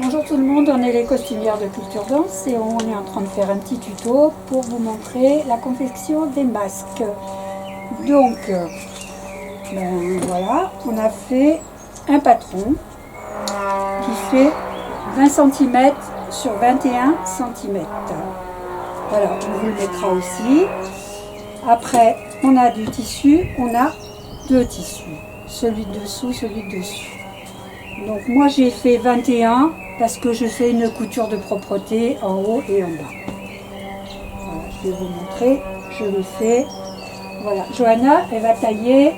Bonjour tout le monde, on est les costumières de Culture Danse et on est en train de faire un petit tuto pour vous montrer la confection des masques. Donc, voilà, on a fait un patron qui fait 20 cm sur 21 cm. Voilà, on vous le mettra aussi. Après, on a du tissu, on a deux tissus, celui de dessous, celui de dessus. Donc moi j'ai fait 21 parce que je fais une couture de propreté en haut et en bas. Voilà, je vais vous montrer, je l'ai fait. Voilà, Johanna, elle va tailler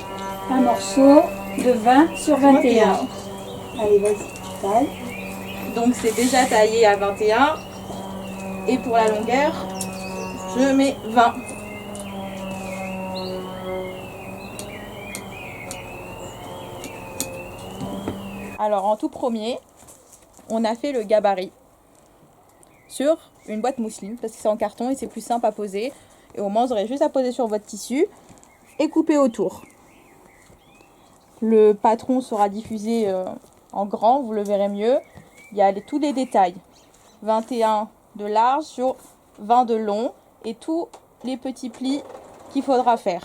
un morceau de 20 sur 21. Allez, vas-y, taille. Donc c'est déjà taillé à 21. Et pour la longueur, je mets 20. Alors en tout premier, on a fait le gabarit sur une boîte mousseline parce que c'est en carton et c'est plus simple à poser. Et au moins vous aurez juste à poser sur votre tissu et couper autour. Le patron sera diffusé en grand, vous le verrez mieux. Il y a tous les détails. 21 de large sur 20 de long et tous les petits plis qu'il faudra faire.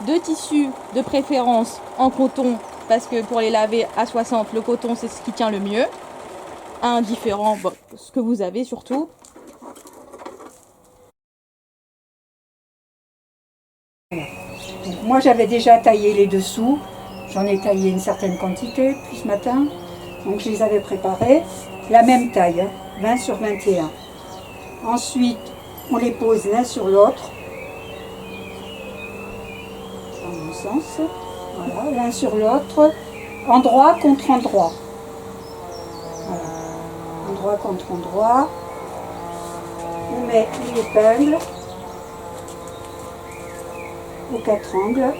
Deux tissus de préférence en coton parce que pour les laver à 60, le coton c'est ce qui tient le mieux. Un différent, bon, ce que vous avez surtout. Donc, moi j'avais déjà taillé les dessous, j'en ai taillé une certaine quantité depuis ce matin, donc je les avais préparés, la même taille, hein, 20 sur 21. Ensuite on les pose l'un sur l'autre, dans mon sens, voilà, l'un sur l'autre, endroit contre endroit. Voilà. Endroit contre endroit, on met une épingle aux quatre angles.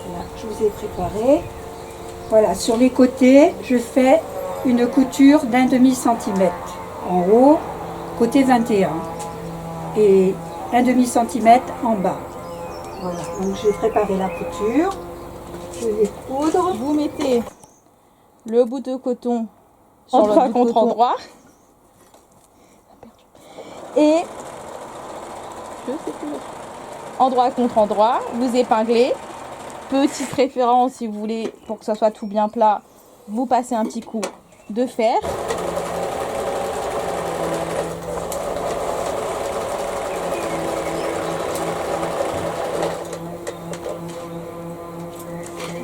Voilà, je vous ai préparé. Voilà, sur les côtés, je fais une couture d'un demi-centimètre en haut, côté 21, et un demi-centimètre en bas. Voilà, donc j'ai préparé la couture. Je vais coudre. Vous mettez le bout de coton endroit contre endroit. Et endroit contre endroit, vous épinglez. Petite préférence si vous voulez, pour que ça soit tout bien plat, vous passez un petit coup de fer.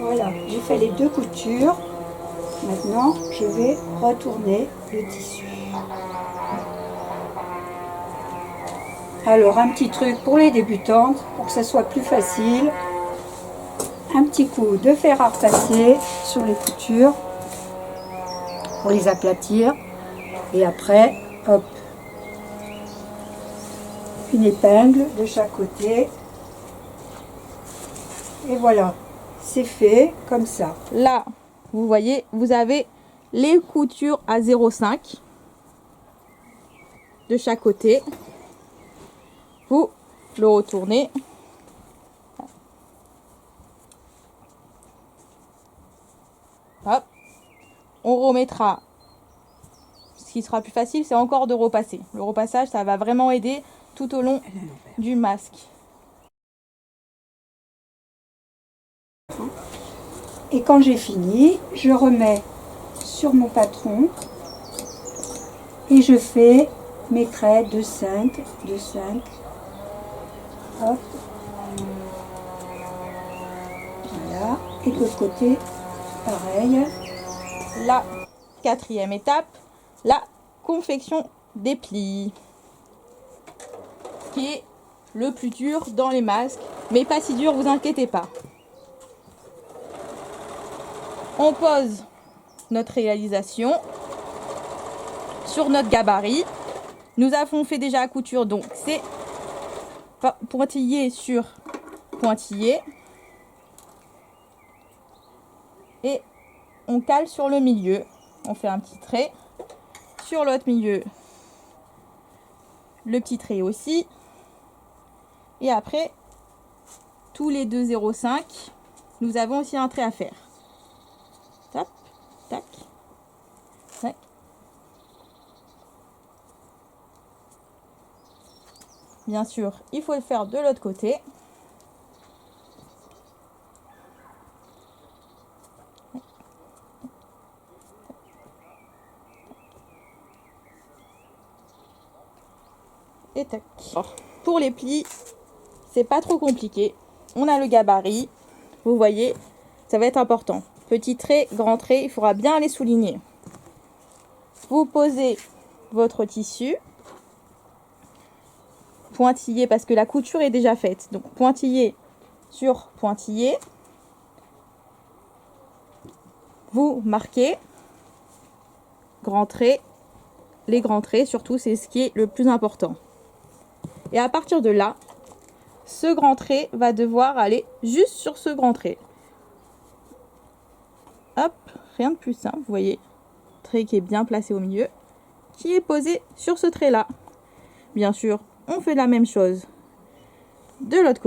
Voilà, j'ai fait les deux coutures. Maintenant, je vais retourner le tissu. Alors, un petit truc pour les débutantes, pour que ça soit plus facile. Un petit coup de fer à repasser sur les coutures pour les aplatir. Et après, hop, une épingle de chaque côté. Et voilà, c'est fait comme ça. Là, vous voyez, vous avez les coutures à 0,5 de chaque côté. Vous le retournez. Hop. On remettra. Ce qui sera plus facile, c'est encore de repasser. Le repassage, ça va vraiment aider tout au long du masque. Et quand j'ai fini, je remets sur mon patron et je fais mes traits de 5, de 5. Hop. Voilà. Et de l'autre côté, pareil. La quatrième étape, la confection des plis. Qui est le plus dur dans les masques, mais pas si dur, vous inquiétez pas. On pose notre réalisation sur notre gabarit. Nous avons fait déjà la couture, donc c'est pointillé sur pointillé. et on cale sur le milieu. On fait un petit trait. Sur l'autre milieu, le petit trait aussi. Et après, tous les 2,05, nous avons aussi un trait à faire. Tac, tac, tac. Bien sûr, il faut le faire de l'autre côté. Et tac. Pour les plis, c'est pas trop compliqué. On a le gabarit. Vous voyez, ça va être important. Petit trait, grand trait, il faudra bien les souligner. Vous posez votre tissu. Pointillé parce que la couture est déjà faite. Donc pointillé sur pointillé. Vous marquez. Grand trait. Les grands traits, surtout, c'est ce qui est le plus important. Et à partir de là, ce grand trait va devoir aller juste sur ce grand trait. Hop, rien de plus simple, vous voyez. Trait qui est bien placé au milieu, qui est posé sur ce trait-là. Bien sûr, on fait la même chose de l'autre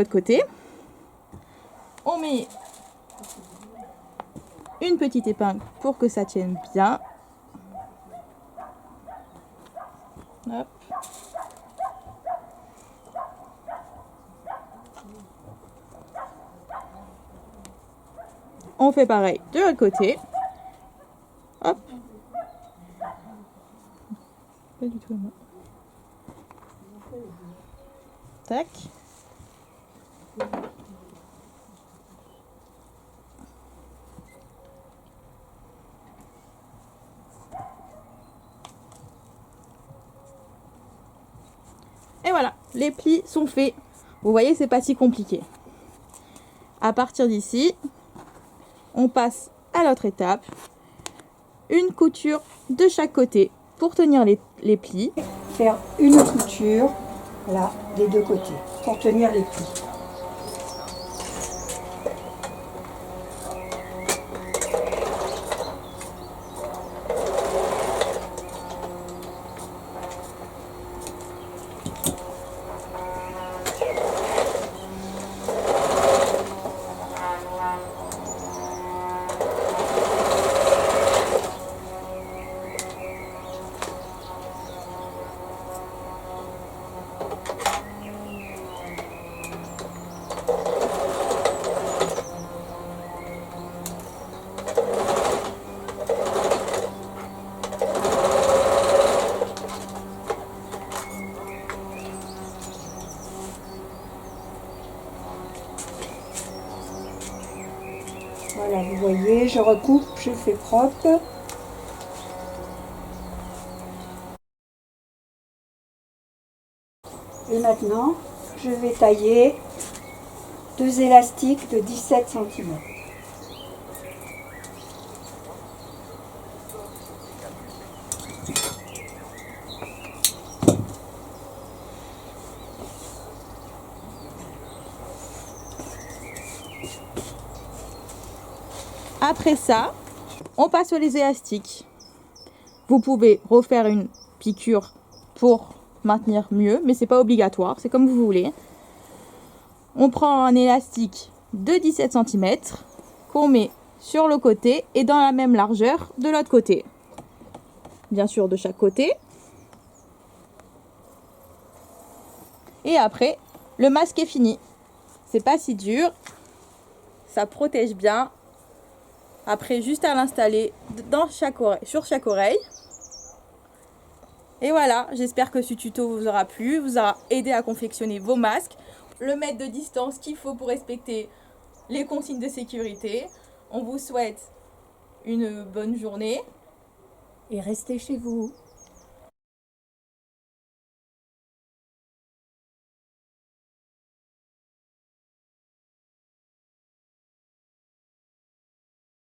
côté. On met une petite épingle pour que ça tienne bien. Hop. On fait pareil de l'autre côté. Hop. Pas du tout. Tac. Et voilà, les plis sont faits. Vous voyez, c'est pas si compliqué. À partir d'ici, on passe à l'autre étape. Une couture de chaque côté pour tenir les plis. Faire une couture, là, des deux côtés, pour tenir les plis. Voilà, vous voyez, je recoupe, je fais propre. Et maintenant, je vais tailler deux élastiques de 17 cm. Après ça, on passe aux élastiques. Vous pouvez refaire une piqûre pour maintenir mieux, mais c'est pas obligatoire, c'est comme vous voulez. On prend un élastique de 17 cm qu'on met sur le côté et dans la même largeur de l'autre côté. Bien sûr de chaque côté. Et après, le masque est fini. C'est pas si dur, ça protège bien. Après, juste à l'installer sur chaque oreille. Et voilà, j'espère que ce tuto vous aura plu, vous aura aidé à confectionner vos masques. Le mètre de distance qu'il faut pour respecter les consignes de sécurité. On vous souhaite une bonne journée. Et restez chez vous.